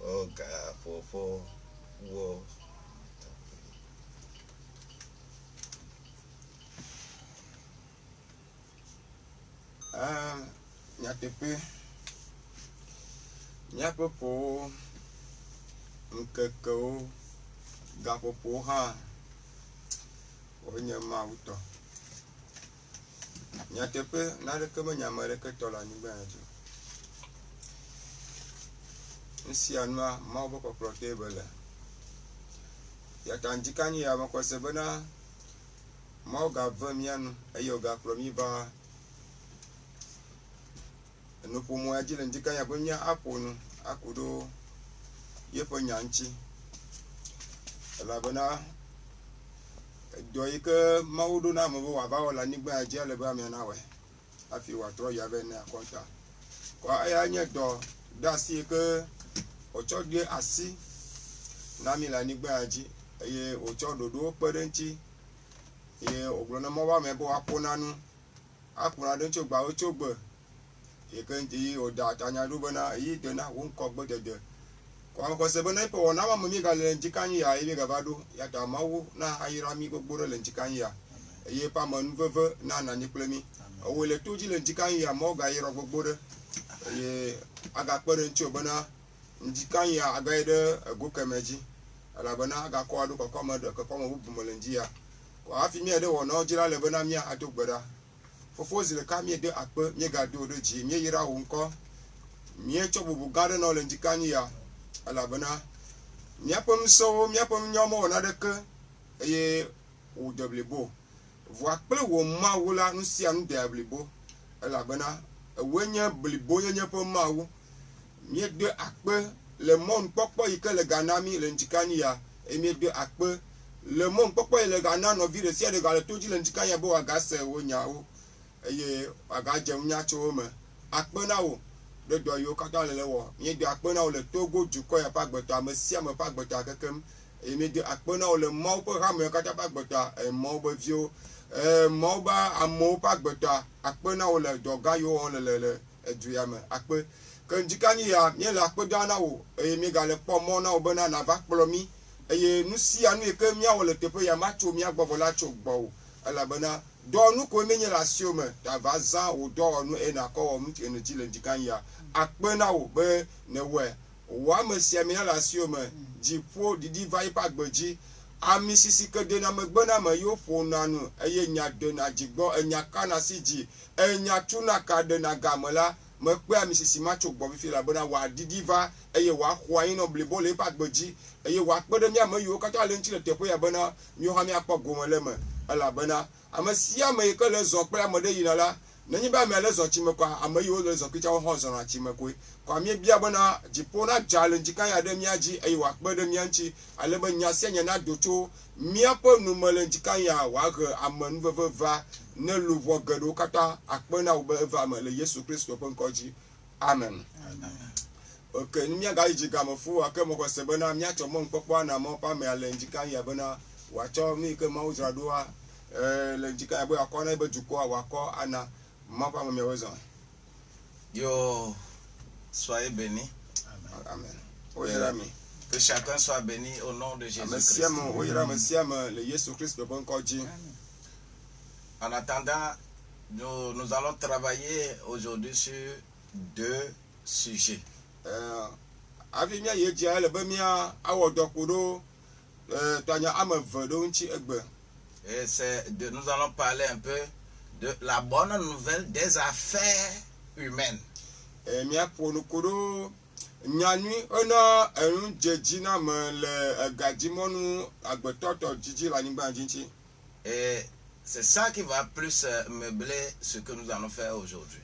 Oga fofo wo. Nyatepe nyapopo nkekeo gapopo ha onye mauto nyatepe nareke menyamere ketola nyigba yajo nsi anua ma oboko protebele yatanjikani ya makosebena ma oga vamianu ayo ga promiba nupumu ajile njika ya benya aponu akudo yepo nyanchi alabana doyike maudu na mo wa ba wala nigba ajele ba mi na we afi wa tro ya be na konta ko aya nye do dasi ke ocho de asi na mi la nigba aji ye ocho dodo perenchi ye oglona mo wa me bo aponanu apona de chogba ochogbe yekanji oda tanya rubana yi dena won ko gbodede ko se bona ipo na ma mi ga le njikanyi ya ibe ga bado ya ta mawu na ayira mi gbogboro le njikanyi ya ye pa mon veve na na ni plemi o le toji le njikanyi ya mo ga yiro gbogboro ye aga pere nchi obana njikanyi ya aga ide gokemeji ala bana aga ko adu ko komodo ko komo bu mo le nji ya ko afi mi ede wo na ojira le bana mi atogbara fofo zile ka mi de akpe mi ga do ji mi yira wonko mi chobubu gade no le njikanyi ya ala bana mi apom so mi apom nyomo na de ke ye o wbo vo akple wo ma wula nu si anu de wbo ala bana wenya blibo nye pom ma wu mi de akpe le mon popo ike le ganami le njikanyi ya mi de akpe le mon popo le gana no vire si de gale toji le njikanyi ya bo aga se wo nya wo eye aga je nya cho me akpe na wo de do yo kata le wo mi de akpe na wo le togo juko ya pagbeto amesia me pagbeto akekem mi de akpe na wo le mo po ha me kata pagbeto mo bo vio mo ba amo pagbeto akpe na wo le doga yo on le eduya me akpe kanjikanyi ya mi le akpe da na wo mi ga le po mo na wo bana na va kplo mi eye nusi anu e ke mi a wo le tepe ya macho mi agbo la cho gbo ala bana do nu ko menye la siome ta vaza o do nu e na ko o mti energy le njikan ya akpe na wo be ne we wa me sia mi la siome jipo didi vai pa gbeji ami sisi ke de na megbe na me yo fo nanu eye nya de na jigbo enya kana siji enya tuna ka de na gamela me pe ami sisi macho gbo fi la bona wa didi va eye wa kwa yin oblibo le pa gbeji eye wa pe de mi am yo kata le nti le tepo ya bona mi ho mi apo gomele me ala bona amasia me ke le zon pe amode yina la nani ba me le zon chi me kwa amayi o le zon kicha ho zon na chi me ko kwa mi bia bona jipona challenge kan ya de mi aji ayi wa pe de mi anchi ale ba nya se nya na docho mi apo nu mele jikan ya wa ge amanu veva ne luvo gedo kata akpe na ube eva me le Yesu Kristo pe nkoji amen okay ni mi ga ji ga mo fu ake mo ko se bona mi acho mo npopo na mo pa me ale jikan ya bona wa cho mi ke mo uzradoa le njika ya boya kona ibe juko awako ana mapa mo mewezo yo soyez bénis amen oyerami que chacun soit béni au nom de Jésus Christ le Yesu Christ bon koji en attendant nous allons travailler aujourd'hui sur deux sujets avi mia ye dia le be mia awodokuro tanya amevedo nchi egbe. Et nous allons parler un peu de la bonne nouvelle des affaires humaines. Et c'est ça qui va plus meubler ce que nous allons faire aujourd'hui.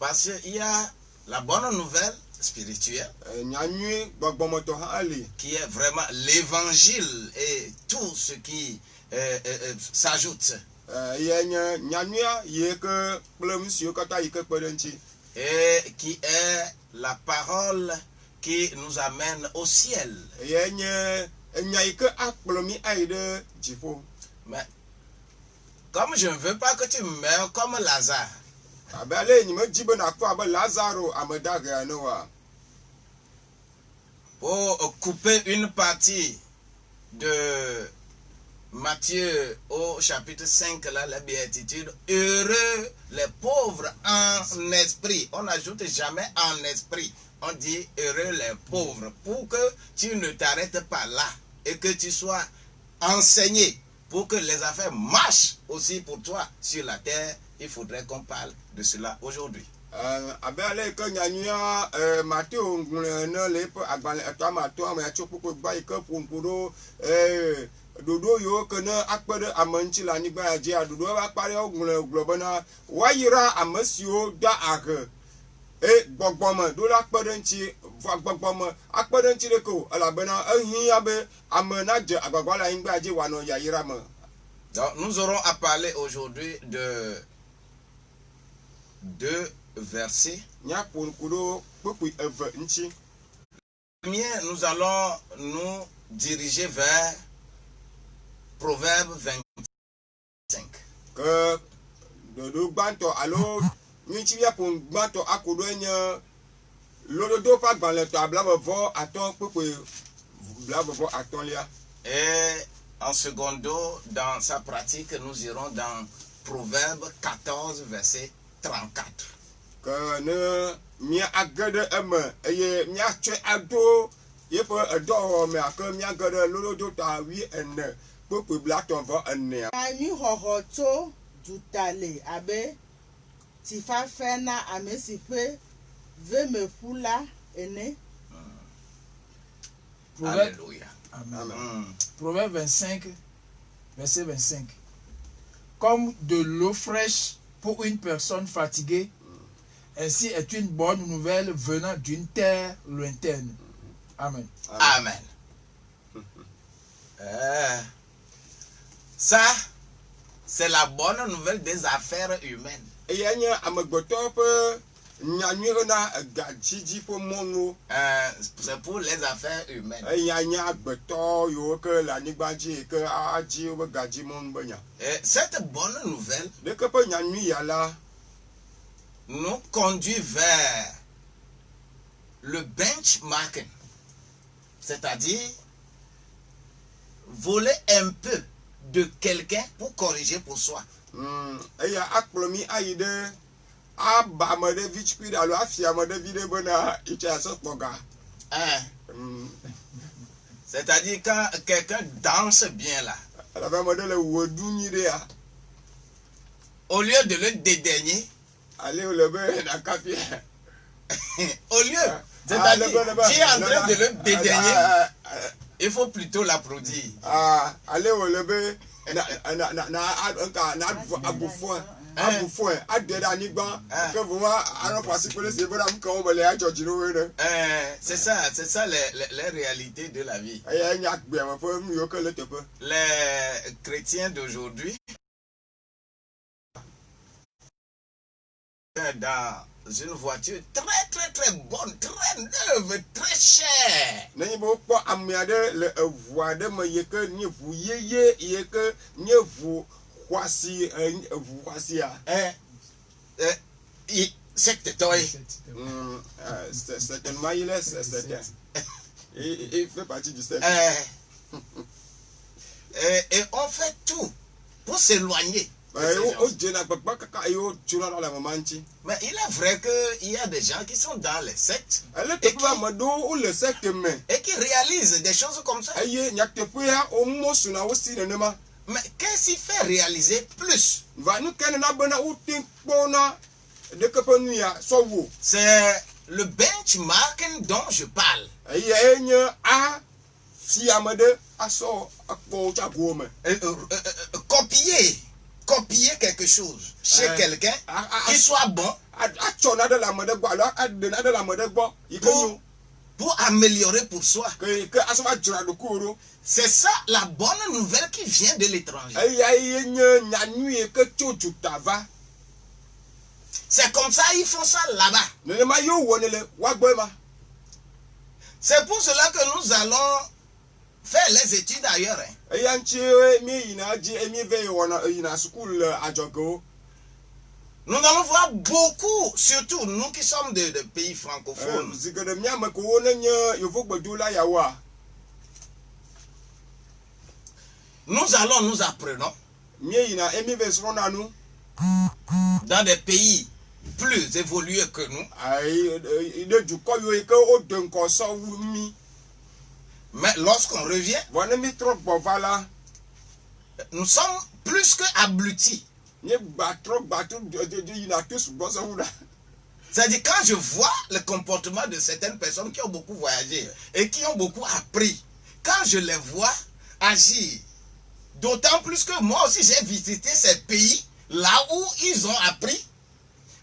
Parce qu'il y a la bonne nouvelle spirituelle qui est vraiment l'évangile et tout ce qui s'ajoute et qui est la parole qui nous amène au ciel. Mais comme je ne veux pas que tu meurs comme Lazare, abale ni me jibe na kwa ba Lazaro amadaga noa. Pour couper une partie de Matthieu au chapitre 5, là, la béatitude, heureux les pauvres en esprit. On n'ajoute jamais en esprit. On dit heureux les pauvres pour que tu ne t'arrêtes pas là et que tu sois enseigné pour que les affaires marchent aussi pour toi sur la terre. Il faudrait qu'on parle de cela aujourd'hui. Abale ke nyanyua Matteo ngulena le po agbale atwa mato ama chopopo gba ike punkudo dodo yo kana akpede amanchi la nigba aje adodo ba pare ogunle globana wayira amasio da age gbogboma do la akpede nchi gbogboma akpede nchi le ko alabena ehin abe amana je agbagba la nigba aje wa no yayira mo. Donc nous aurons à parler aujourd'hui de deux versets. Premier, nous allons nous diriger vers Proverbe 25. Que de banto alo nchi ya pon banto akodo enya lododo pa gban le to ablabo vo aton pepe blabo vo aton lia. Et en secondo, dans sa pratique, nous irons dans Proverbe 14, verset 34. Que ne mia agade eme eye mia tche ado ye po edo me ak mia agade lododo ta wi ene pepe blaton vo ene. Ami hohoto dutale abe tifa fena amesipe ve me pula ene. Alléluia. Amen. Proverbe 25, verset 25. Comme de l'eau fraîche pour une personne fatiguée, ainsi est une bonne nouvelle venant d'une terre lointaine. Amen. Amen. Ça, c'est la bonne nouvelle des affaires humaines. Et y a amagboto pe nyanyuna gadjiji po mongo. C'est pour les affaires humaines. Et y a agboto yo que la nigbaji que aji o gadji mon banya. Et cette bonne nouvelle De que pe nyanyu ya la nous conduit vers le benchmarking, c'est-à-dire voler un peu de quelqu'un pour corriger pour soi. Et y a akplomi aide aba mode vichpi da lo afia mode vide bona icha so poga. C'est-à-dire quand quelqu'un danse bien là, La va mode le woduni de ya. au lieu de le dédaigner, Allez au lebe na kapi. au lieu, c'est-à-dire tu es en train de le dédaigner, il faut plutôt l'applaudir. Allez au lebe na abufo abufo adeda nigba que vous alors parce que c'est vraiment quand on va les ajojiro we. C'est ça les réalités de la vie. Les chrétiens d'aujourd'hui, dans une voiture très bonne, très neuve, très chère. Nani bo po amiade le voade me yeke ni vous yeye yeke ni vous kwasi vous kwasi a. C'est toi. Certainement il est certain. Il fait partie du cercle. Et on fait tout pour s'éloigner. Mais il est vrai qu'il y a des gens qui sont dans les sectes et qui réalisent des choses comme ça. Mais qu'est-ce qui fait réaliser plus? C'est le benchmarking dont je parle. Copier quelque chose chez quelqu'un qui soit bon pour améliorer pour soi. C'est ça la bonne nouvelle qui vient de l'étranger. C'est comme ça, ils font ça là-bas. C'est pour cela que nous allons faire les études ailleurs. Nous allons voir beaucoup, surtout nous qui sommes de pays francophones. zigede miame ko wo nenye yevo gbedola yawoa Nous allons, nous apprenons mie yina emi ve srona nu dans des pays plus évolués que nous. ai de dukɔ yo ke o de nkɔ sɔ wu mi Mais lorsqu'on revient, vɔ mi trɔ gbɔ va la nous sommes plus que abrutis. nye gba trɔ gba to de yina to sugbɔ sɔ wu la C'est-à-dire quand je vois le comportement de certaines personnes qui ont beaucoup voyagé et qui ont beaucoup appris, quand je les vois agir, d'autant plus que moi aussi j'ai visité ces pays là où ils ont appris,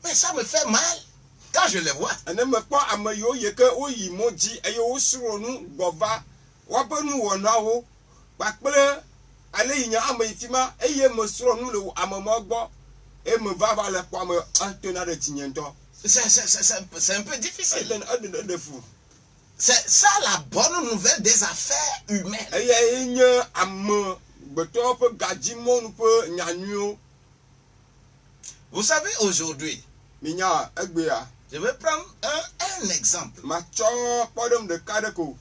mais ça me fait mal quand je les vois. ene me kpɔ ame yiwo yi ke wo yi mo dzi eye wo srɔ̃ nu gbɔ va woaƒe nuwɔnawo kpakple ale yi nye ame yi fi ma eye me srɔ̃ nu le ame ma gbɔ eye me va le kpɔ ame atona ɖe tsinye ŋutɔ. C'est un peu difficile. Ede fu. C'est ça la bonne nouvelle des affaires humaines. Eye nye ame gbetɔwo ƒe gadzimɔnu ƒe nyanyuiwo. Vous savez, aujourd'hui, Minya egbea. je vais prendre un exemple. Matsɔ kpɔɖem ɖeka ɖe ko.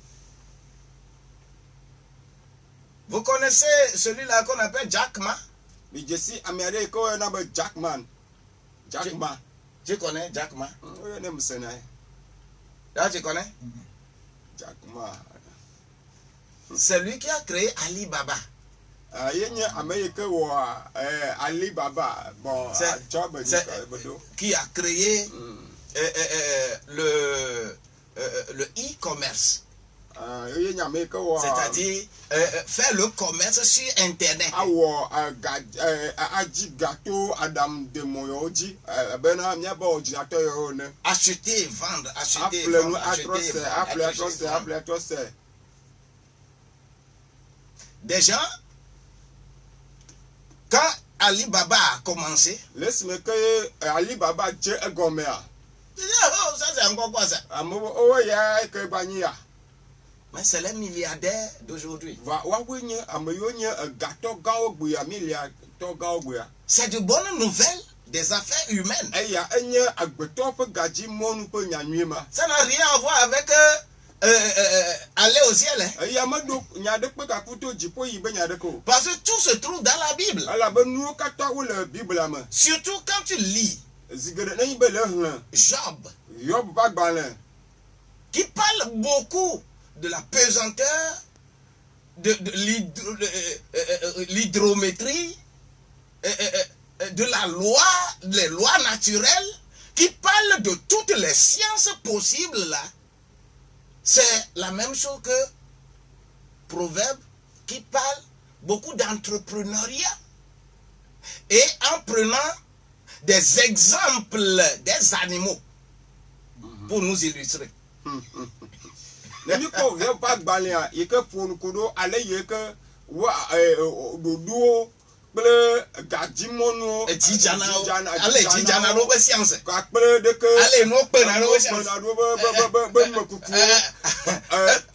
Vous connaissez celui-là qu'on appelle Jack Ma? Midzesi ame aɖe yi ke woyɔna be Jackman. Jack Ma. Tu connais Jack Ma? Woyɔnɛ musena ye. Là, tu connais? Jack Ma. C'est lui qui a créé Alibaba. Ye nye ame yi ke wɔ Alibaba bon atsɔ be beɖo. Qui a créé le e-commerce. Ye nye ame yi ke wɔ. C'est-à-dire faire le commerce sur Internet. Awɔ adzi gato aɖaŋudemɔ yawo dzi bena míabe ɔdzilatɔ yawo ne. Acheter, vendre, acheter, Aƒle nu vendre, acheter, vendre, aƒle atrɔsɛ. Des gens, quand Alibaba a commencé, Le esime ke Alibaba dze egɔmea. ils disaient, oh, ça c'est encore quoi ça? Amewo wowo ya ke ba nyi ya. Mais c'est les milliardaires d'aujourd'hui. Woawoe nye ame yiwo nye egatɔ gãwo gbea miliatɔ gãwo gbea. C'est de bonnes nouvelles des affaires humaines. Eya enye agbetɔ ƒe gadzimɔnu ƒe nyanyui ma. Ça n'a rien à voir avec aller au ciel. Hein? Eya meɖo nya ɖe kpe gaku to dziƒo yi be nya ɖeke o. Parce que tout se trouve dans la Bible. Elabe nuwo katã wole Biblia me. Surtout quand tu lis Zi geɖe nenyi be le hlẽ Job, Yob ƒe agbalẽ qui parle beaucoup de la pesanteur, de l'hydrométrie, de la loi, les lois naturelles, qui parle de toutes les sciences possibles là. C'est la même chose que Proverbe qui parle beaucoup d'entrepreneuriat. Et en prenant des exemples des animaux pour nous illustrer. ne mi kpɔ Yob ƒe agbalẽa yi ke ƒo nuku ɖo ale yi ke wa ɖoɖowo kple gadzimɔnuwo. Dzidzana ɖo ƒe science. Kakple ɖeke. Ale no kpena ɖo ƒe science. Kpena ɖo be mekukuwo.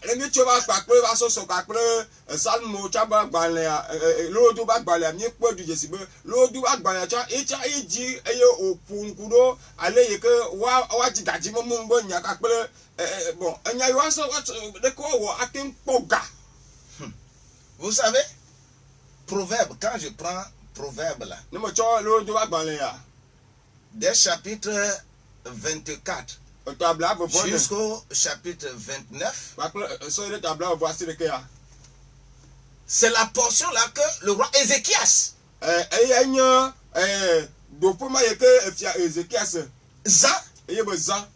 Ne mi tso va kpakple va sɔsɔ kpakple Salmo tsa be agbalẽa lodo be agbalẽa mi kpɔ du dzesi be lodo be agbalẽa tsa etsa edzi eye wòƒo nuku ɖo ale yi ke woadzi gadzimɔnu be nya kakple bon enya yi woasɔ ɖeke wɔwɔ ate ŋu kpɔ ga. Vous savez, Proverbe, quand je prends Proverbe là, Ne me tsɔ lodo be agbalẽa. des chapitres 24 Tabla bɔbɔ ne. jusqu'au chapitre 29, Kpakple sɔ ɖe tabla bɔbɔ asi ɖekea. c'est la portion là que le roi Ézéchias, Eye nye ɖoƒe ma yi ke efia Ezekias Zan, eye be zã.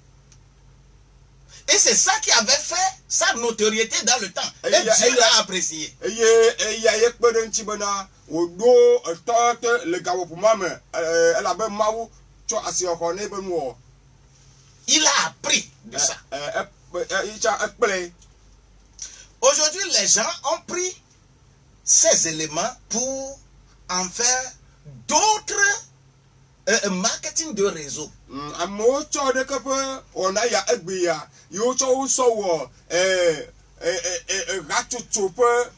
et c'est ça qui avait fait sa notoriété dans le temps. Et Et Dieu l'a apprécié. Eye eya ye kpe ɖe ŋuti bena wòɖo etɔ te le gawɔƒoma me elabe Mawu tsɔ asi xɔ nɛ be nuwɔ. Il a appris de ça. Etsa ekple. Aujourd'hui, les gens ont pris ces éléments pour en faire d'autres marketing de réseau. Amewo tsɔ ɖeke ƒe wɔna ya egbea yiwo tsɔ wo sɔ wɔ ratsotso ƒe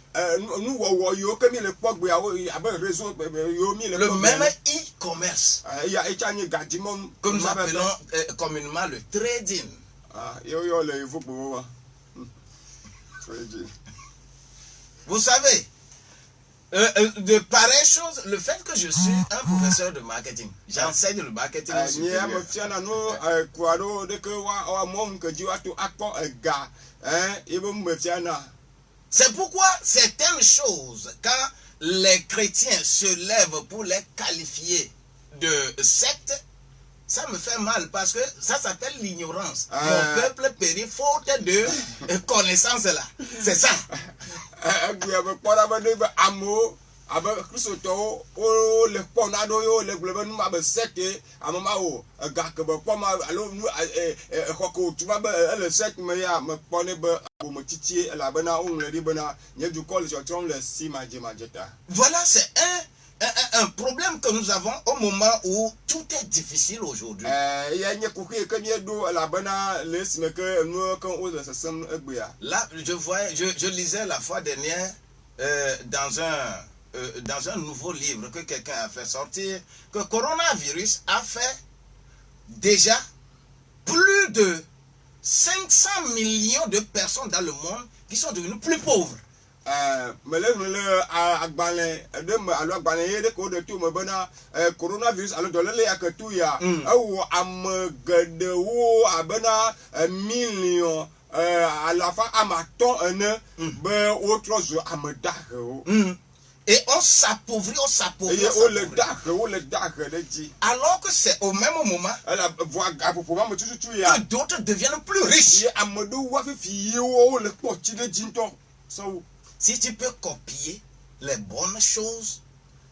nuwɔwɔ yiwo ke mi le kpɔ gbeawo abe réseau yiwo mi le Le kpɔ même gbea e-commerce eya etsa nye gadzimɔ que nous appelons communément le trading. yewo le yevu gbewo wa Vous savez, de pareilles choses, le fait que je suis un professeur de marketing, j'enseigne le marketing nye supérieur. ame fiana no kua ɖo ɖeke wa mɔ ŋke dzi woato akpɔ ega yebe me fiana. C'est pourquoi certaines choses, quand les chrétiens se lèvent pour les qualifier de secte, ça me fait mal parce que ça s'appelle l'ignorance. Mon peuple périt faute de connaissance là. C'est ça. Egbea be kpɔ ɖa be ne be amewo abe kristotɔwo wo le kpɔ na ɖo ye wo le gblɔ be nu ma be seke ame ma wo egake be kpɔ ma alo nu exɔ ke wotu ma be ele seke me ya me kpɔ ne be abometsitsi elabena woŋlɔ ɖi bena nye dukɔ le tsɔtsrɔm le si madze ta. Voilà, c'est un problème que nous avons au moment où tout est difficile aujourd'hui. Ya nye kuku ke mie ɖo elabena le esime ke nu ke wo le sesem egbea. Là, je lisais la fois dernière dans un nouveau livre que quelqu'un a fait sortir que le coronavirus a fait déjà plus de 500 millions de personnes dans le monde qui sont devenues plus pauvres. Me le agbalẽ ɖe me alo agbalẽ ye ɖe ko ɖe to me bena coronavirus alo dɔléle ya ke tu ya ewɔ ame geɖewo abena million alafa amatɔ̃ ene be wotrɔ zu ame dahewo. Et on s'appauvrit, eye wo le dahe ɖe dzi. alors que c'est au même moment aƒoƒo ma me tututu ya que d'autres deviennent plus riches. ye ame ɖewo wa fifi yewo wo le kpɔ tsi ɖe dzi ŋutɔ sɔwo. Si tu peux copier les bonnes choses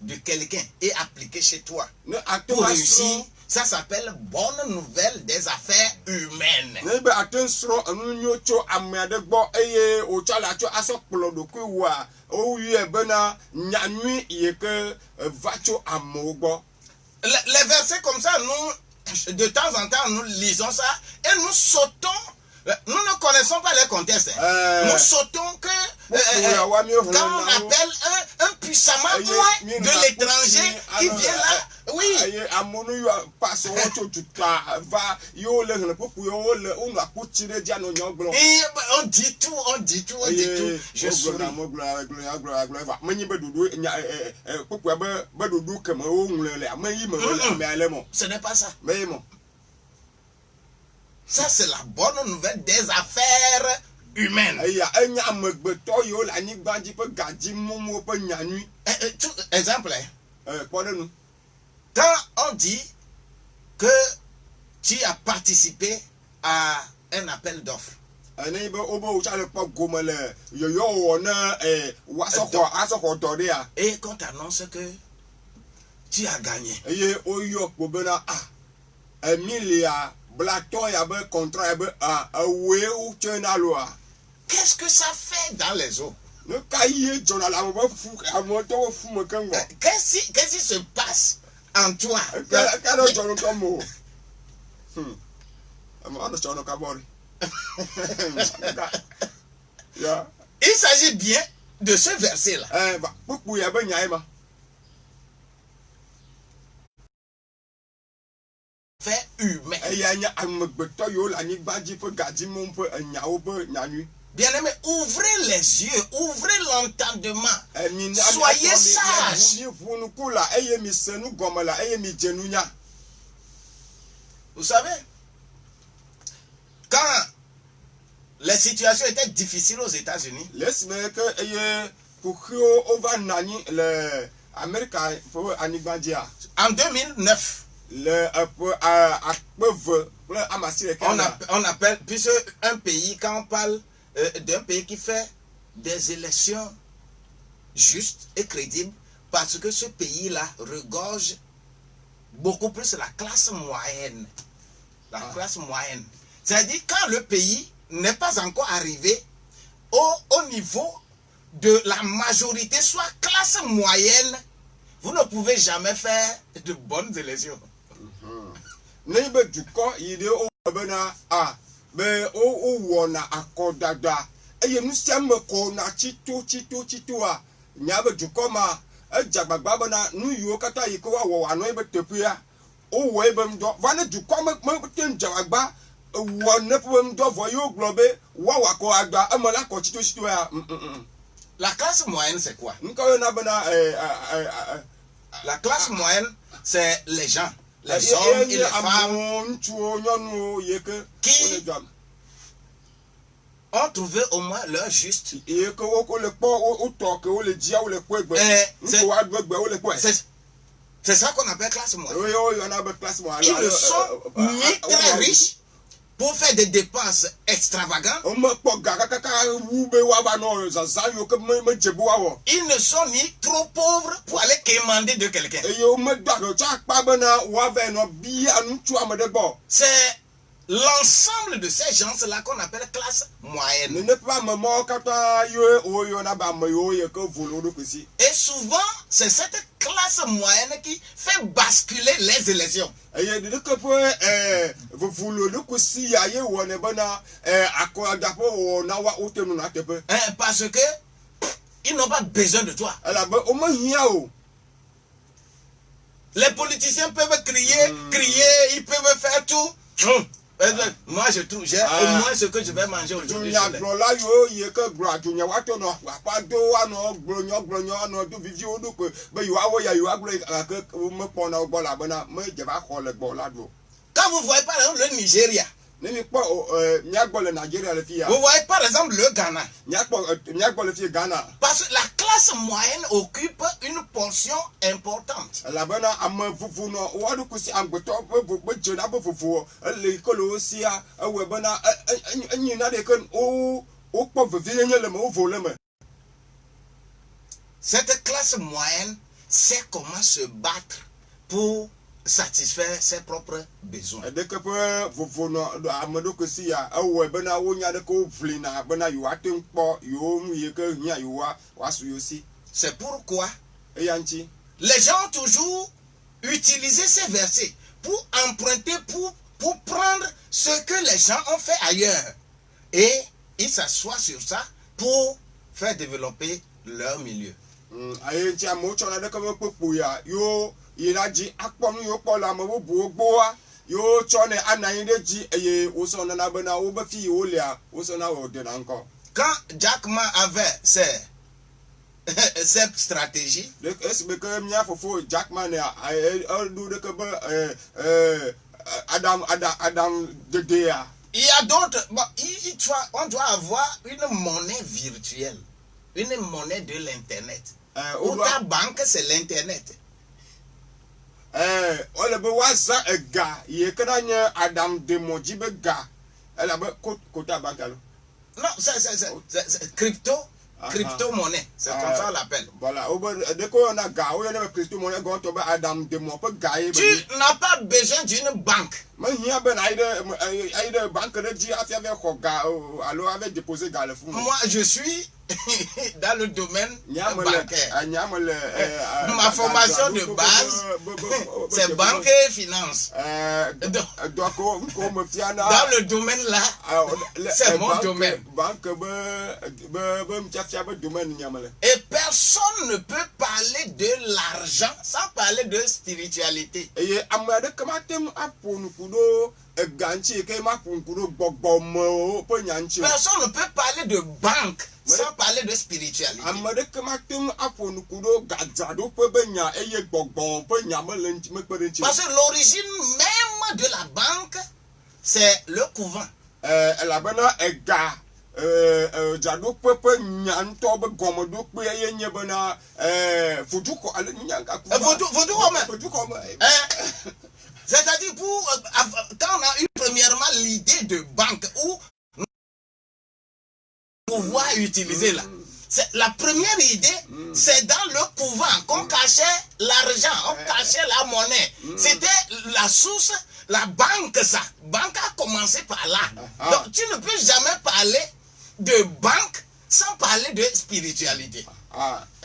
de quelqu'un et appliquer chez toi Ne ate pour ŋu réussir, asrɔ̃ ça s'appelle bonne nouvelle des affaires humaines. ne be ate ŋu srɔ̃ enu nyo tso ame aɖe gbɔ eye wotsɔ la tsɔ asɔ kplɔ ɖokui woa wowuie bena nyanyui yi ke va tso amewo gbɔ. Les versets comme ça, nous, de temps en temps, nous lisons ça et nous sautons. Nous ne connaissons pas les contextes. Nous sautons que quand on appelle un puissamment loin de l'étranger qui vient là, oui. Amono yo passe wo tso tuta va yo le hne popo yo le onu akutsi ɖe dzi ano nyɔ gblɔ. Et on dit tout. Je souris. Menyi be ɖoɖo nya popoa be ɖoɖo keme wo ŋlɔ le ame yi me le ame ale mo. Ce n'est pas ça. Me yi mo. Ça, c'est la bonne nouvelle des affaires humaines. Eya enya amegbetɔ yiwo le anyigba dzi ƒe gadzi mumu ƒe nyanyui. Exemple, Kpɔ ɖe nu. quand on dit que tu as participé à un appel d'offres, Ne be wo be wotsa le kpɔ gome le yoyo wɔ ne woasɔxɔ dɔ ɖe ya. et qu'on t'annonce que tu as gagné. Eye woyɔ kpo bena emilia blatɔ ya be contrat ya be ewoe wotsoe na loa. Qu'est-ce que ça fait dans les eaux? Ne ka ye dzɔna le ame be fu ame tɔwo fu me keŋ gbɔ. Qu'est-ce qui se passe en toi? Ka ɖe dzɔ ŋutɔ me o. Ame ɔne tsɔ ne ka bɔ ɖi. Ya. Il s'agit bien de ce verset-là. Kpukpu ya be nya ye ma. Fait humain. Eya nye amegbetɔ yiwo le anyigba dzi ƒe gadzimu ƒe enyawo ƒe nyanyui. Bien-aimé, ouvrez les yeux, ouvrez l'entendement. Soyez sages. Mi ʋu nuku la eye mi se nu gɔme la eye mi dze nunya. Vous savez, quand les situations étaient difficiles aux États-Unis, Le esime ke eye kuxiwo wova nɔ anyi le Amerika ƒe anyigba dzia en 2009, le eƒe akpeve kple amasi ɖeka. on appelle, puisque un pays, quand on parle d'un pays qui fait des élections justes et crédibles, parce que ce pays-là regorge beaucoup plus la classe moyenne. La classe moyenne. C'est-à-dire quand le pays n'est pas encore arrivé au niveau de la majorité, soit classe moyenne, vous ne pouvez jamais faire de bonnes élections. Ne be dukɔ yi ɖe wo bena be wowɔna akɔdada eye nu sia me ko na tsito a nya be dukɔ ma edzagbagba bena nu yiwo katã yi ke woawɔ wòanɔ ebe teƒea wowɔ ebe ŋdɔ va ne dukɔ me te ŋu dzagbagba wɔ ne ƒe ŋdɔ vɔ yewo gblɔ be woawɔ akɔ agba eme la kɔ tsito ya La classe moyenne, c'est quoi? nuka yona bena La classe moyenne, c'est les gens, les hommes et les femmes ŋutsuwo nyɔnuwo yi ke wole dzɔm ont trouvé au moins leur juste. yi ke wole kpɔ wotɔ ke wole dzia wole kpɔe gbe ŋutsuwo aɖu egbe wole kpɔe. C'est ça qu'on appelle classe moyenne. Ils Ils sont mis très riches pour faire des dépenses extravagantes. Ils ne sont ni trop pauvres pour aller quémander de quelqu'un. C'est l'ensemble de ces gens-là qu'on appelle classe moyenne. Et souvent, c'est cette classe moyenne qui fait basculer les élections. Parce que ils n'ont pas besoin de toi. Les politiciens peuvent crier, ils peuvent faire tout. Moi je trouve, j'ai au moins ce que je vais manger aujourd'hui. Quand vous voyez par exemple le Nigeria, vous voyez par exemple le Ghana. Parce que la classe moyenne occupe une portion importante. Cette classe moyenne sait comment se battre pour satisfaire ses propres besoins. C'est pourquoi les gens ont toujours utilisé ces versets pour emprunter, pour prendre ce que les gens ont fait ailleurs. Et ils s'assoient sur ça pour faire développer leur milieu. Quand Jack Ma avait cette stratégie, il y a d'autres. Bon, on doit avoir une monnaie virtuelle, une monnaie de l'internet. Pour ta banque, c'est l'internet. Non, c'est crypto-monnaie. C'est comme ça on l'appelle. Tu n'as pas besoin d'une banque. Moi, je suis dans le domaine bancaire. Ma formation de base, c'est banque et finance. Dans le domaine là, c'est mon domaine. Et personne ne peut parler de l'argent sans parler de spiritualité. Personne ne peut parler de banque sans parler de spiritualité. Parce que l'origine même de la banque, c'est le couvent. C'est-à-dire quand on a eu premièrement l'idée de banque où pouvoir utiliser là. La première idée, c'est dans le couvent qu'on cachait l'argent, on cachait la monnaie. C'était la source, la banque ça. Banque a commencé par là. Donc tu ne peux jamais parler de banque sans parler de spiritualité.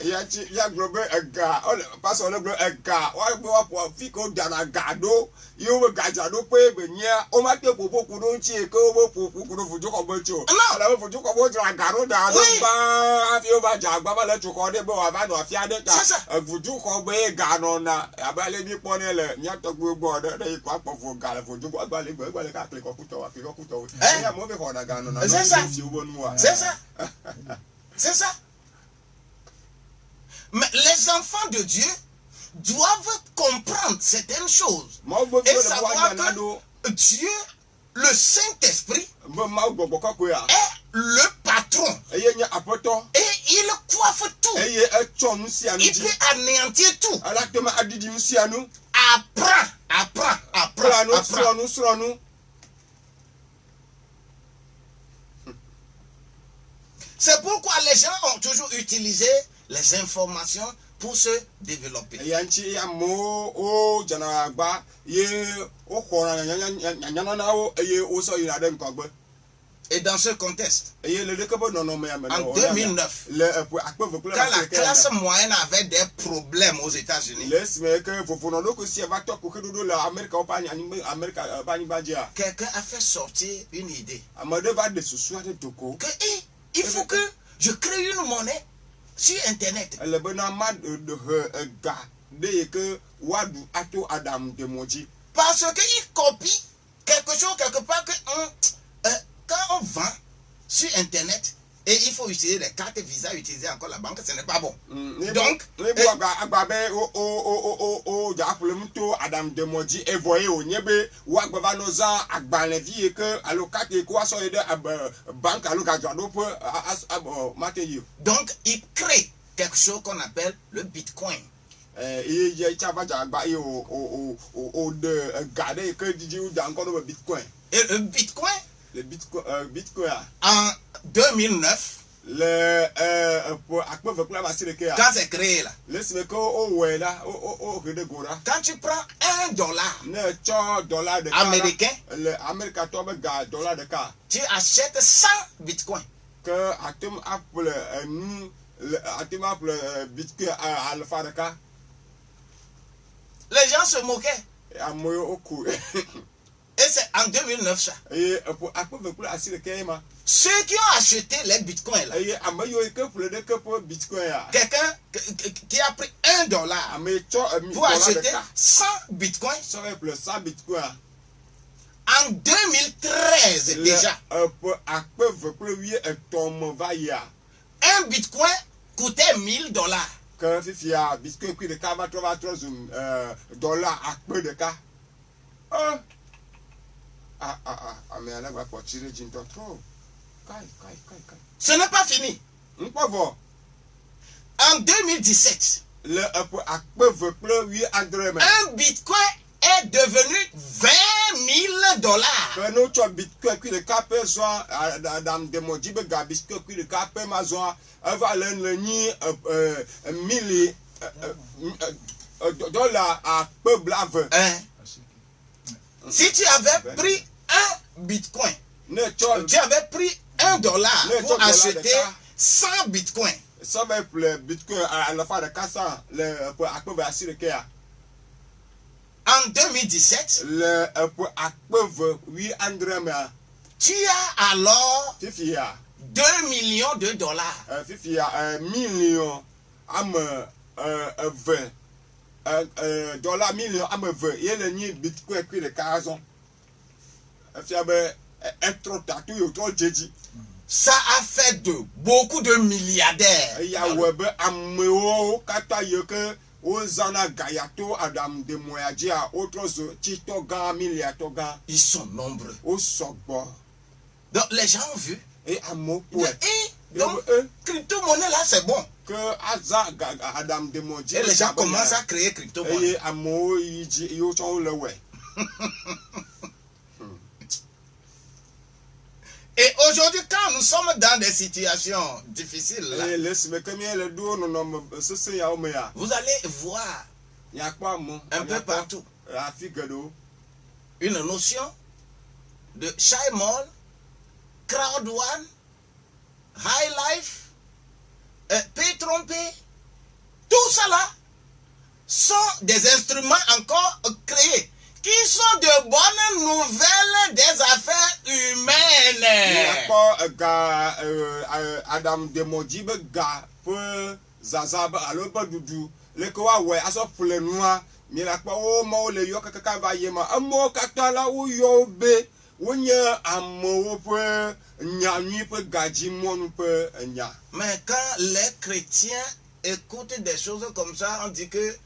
ya globe ega pastor le globe ega wa po fi ko dana gado yo we gaja do pe be nya o ma te popo ku do nchi ko wo popo ku do fuju ko bo cho ala wo fuju ko bo tra garo da do ba afi o ba ja gba ba le chu ko de bo wa ba do afi ade ta fuju ko be ga no na abale ni po ne le nya to gbogbo de de ko apo fu ga le fuju ko gba le ka kle ko ku to wa fi ko ku to ya mo be ko da ga no na fi o bo nu wa c'est ça. Mais les enfants de Dieu doivent comprendre certaines choses et savoir que Dieu, le Saint-Esprit, est le patron et il coiffe tout. Il peut anéantir tout. Apprends. C'est pourquoi les gens ont toujours utilisé les informations pour se développer. Et dans ce contexte, en 2009, quand la classe moyenne avait des problèmes aux États-Unis, quelqu'un a fait sortir une idée. Que, il faut que je crée une monnaie sur Internet. Parce qu'il copie quelque chose quelque part que quand on vend sur Internet, et il faut utiliser les cartes Visa, utiliser encore la banque, ce n'est pas bon. Donc, il crée quelque chose qu'on appelle le Bitcoin. Et le Bitcoin, en 2009, quand c'est créé là, quand tu prends $1 américain, tu achètes 100 bitcoins. Les gens se moquaient. Et c'est en 2009 ça. Ceux qui ont acheté les bitcoins là, quelqu'un qui a pris $1 pour acheter 100 bitcoins. En 2013 déjà, un bitcoin coûtait $1000. Ce n'est pas fini. En 2017, un bitcoin est devenu $20,000. Si tu avais pris un bitcoin, tu avais pris $1 pour acheter 100 bitcoins. En 2017, tu as alors $2 millions. Ça a fait de beaucoup de milliardaires. Ils sont nombreux. Donc les gens ont vu. Donc crypto-monnaie là c'est bon. Et les gens commencent à créer crypto-monnaie. Et aujourd'hui, quand nous sommes dans des situations difficiles, là, vous allez voir un peu partout une notion de Shy Mall, Crowd One, High Life, peut tromper. Tout ça là sont des instruments encore créés qui sont de bonnes nouvelles des affaires humaines. Adam Demodi be ga pe zaza ba alo ba dudu le ko wa we aso pule nua mi la pa o mo le yo kaka va ye ma amo kata la o yo be wonya amo pe nya nui pe gaji mo nu pe nya. Mais quand les chrétiens écoutent des choses comme ça, on dit que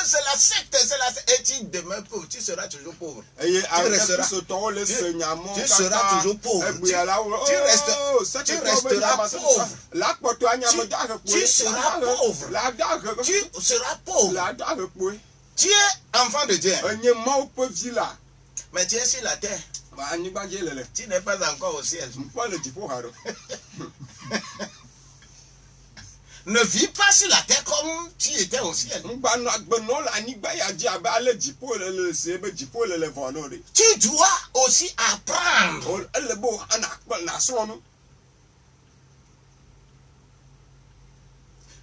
c'est la secte, et tu demeures pauvre, tu seras toujours pauvre. Tu seras toujours pauvre. Tu resteras pauvre. Tu seras pauvre. Tu seras pauvre. Tu es enfant de Dieu. Mais tu es sur la terre. Tu n'es pas encore au ciel. Ne vis pas sur la terre comme tu étais au ciel. Tu dois aussi apprendre.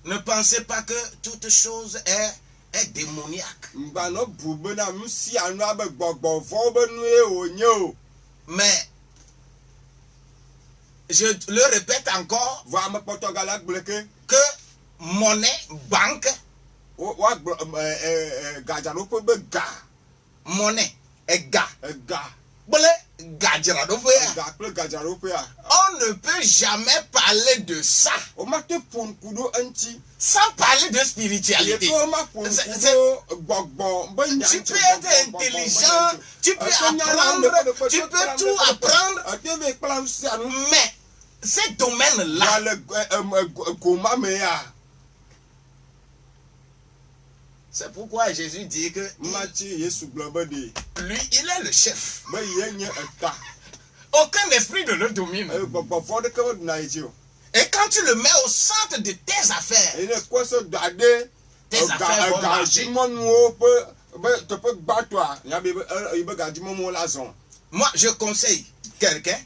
Ne pensez pas que toute chose est démoniaque. Mais je le répète encore que monnaie, banque, monnaie et gars. On ne peut jamais parler de ça sans parler de spiritualité. Tu peux être intelligent, tu peux apprendre, tu peux tout apprendre, mais ces domaines-là, c'est pourquoi Jésus dit que lui, il est le chef. Aucun esprit ne le domine. Et quand tu le mets au centre de tes affaires, tes affaires vont marcher. Moi, je conseille quelqu'un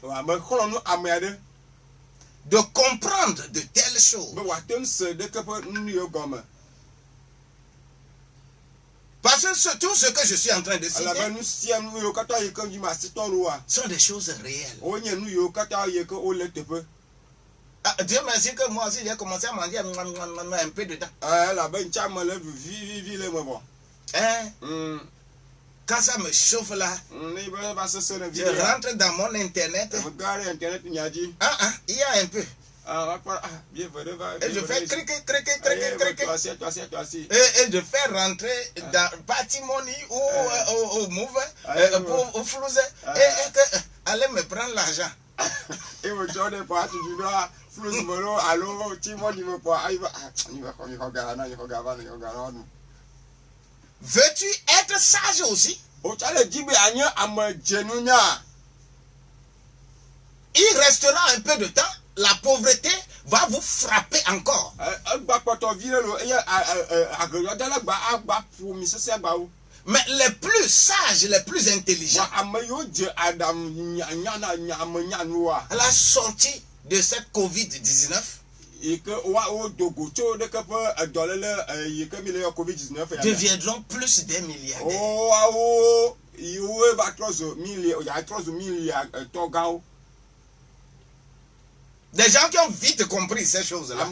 de comprendre de telles choses. Parce que tout ce que je suis en train de citer sont des choses réelles. Dieu merci que moi aussi j'ai commencé à manger un peu dedans. Quand ça me chauffe là, je rentre dans mon internet. Il y a un peu. Et je fais cric. Et je fais rentrer dans Patimoni ou au Move, au Flouze, et que allez me prendre l'argent. Veux-tu être sage aussi? Il restera un peu de temps, la pauvreté va vous frapper encore. Mais les plus sages, les plus intelligents, à la sortie de cette Covid-19, deviendront plus des milliardaires. Des gens qui ont vite compris ces choses-là.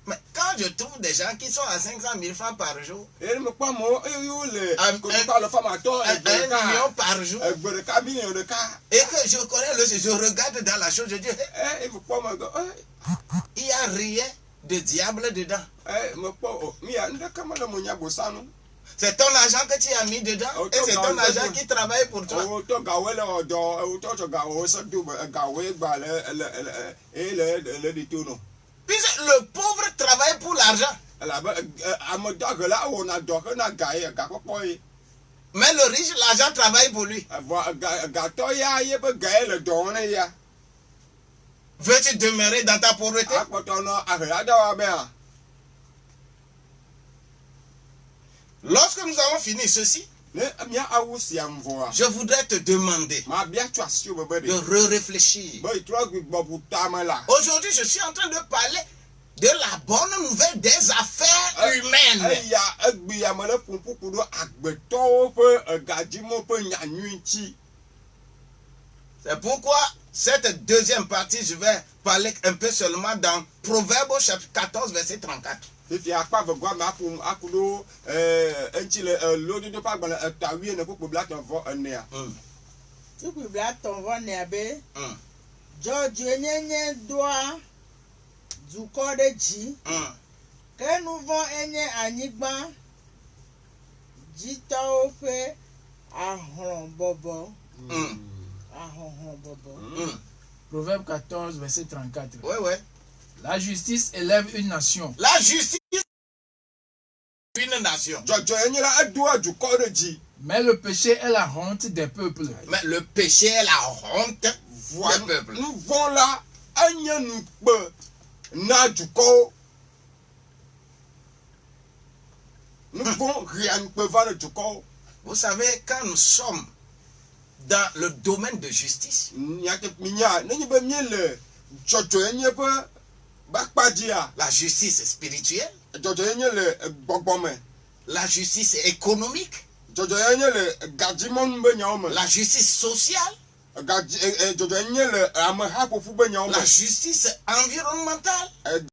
Mais quand je trouve des gens qui sont à 500 000 francs par jour, 1 million par jour, et que je connais je regarde dans la chose, je dis, il n'y a rien de diable dedans. C'est ton argent que tu as mis dedans et c'est ton argent qui travaille pour toi. Puisque le pauvre travaille pour l'argent. Mais le riche, l'argent travaille pour lui. Veux-tu demeurer dans ta pauvreté? Lorsque nous avons fini ceci, ne mia awu si amvoa Je voudrais te demander ma bia tu asio bebe de de réfléchir. boy tro gbogbo butama la Aujourd'hui, je suis en train de parler de la bonne nouvelle des affaires humaines. eya egbi amale pumpuku do agbeto pe gadimo pe nyanyuiti. C'est pourquoi cette deuxième partie, je vais parler un peu seulement dans Proverbes chapitre 14, verset 34. Fifi akpa vegwa ma pum akudo enti le lodi do pa gbale tawie ne popo bla ton vo enea. tukui bla tɔnvɔ nea be Mm. dzɔdzɔe nyenye doa dukɔ ɖe dzi ke nu vɔ enye anyigba dzitɔwo ƒe ahlɔ̃bɔbɔ ahɔhlɔ̃bɔbɔ. Proverbe 14, verset 34. Oui, oui. La justice élève une nation, La justice une nation. Jojo enyira edoa dukɔ de dzi. mais le péché est la honte des peuples. Mais le péché est la honte Voilà. du peuple. Nu vɔ la enye nukpe na dukɔwo. Nu vɔ ria nukpe va ne dukɔwo. Vous savez, quand nous sommes dans le domaine de justice, Nyake minya nenye be mie le dzɔdzɔ enye ƒe bakpa dzia. la justice spirituelle, Dzɔdzɔ enye le gbɔgbɔ me. la justice économique, Dzɔdzɔ enye le gadzimɔnu be nyawo me. la justice sociale, Dzɔdzɔ enye le ameha ƒoƒu be nyawo la me. justice environnementale,